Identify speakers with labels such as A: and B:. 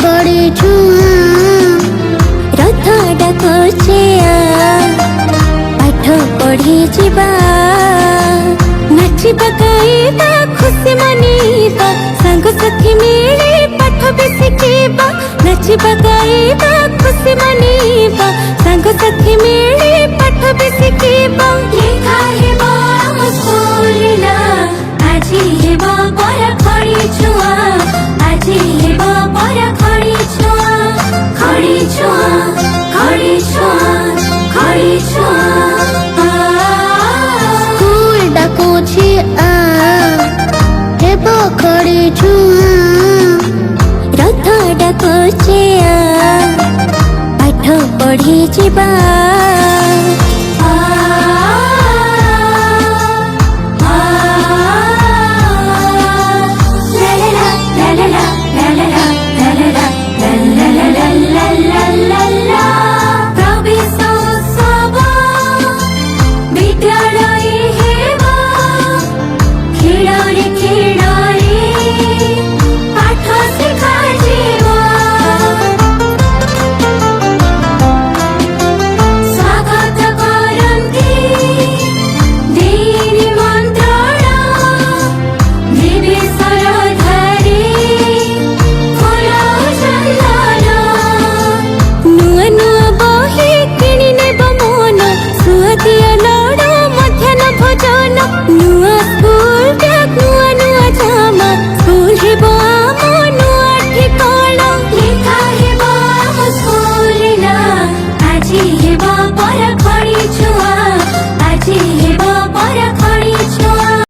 A: खड़ी छुआ रथ डाकुचे पाठ पढ़ी जीवा नाची गाइबा खुशी मनीबा सांग साथी मिली पाठ भी शिखिबा नाची गाइबा खुशी मनीबा सांग साथी मिली पाठ भी शिखिबा लिखा हेबो स्कूल ना आजी हेबो बड़ा खड़ी छुआ आजी हेबो बड़ा खड़ी छुआ खड़ी छुआ खड़ी छुआ खड़ी छुआ स्कूल डाकुछि हेबो खड़ी छुआ रथ डाकुछि पाठ पढ़ी जीवा।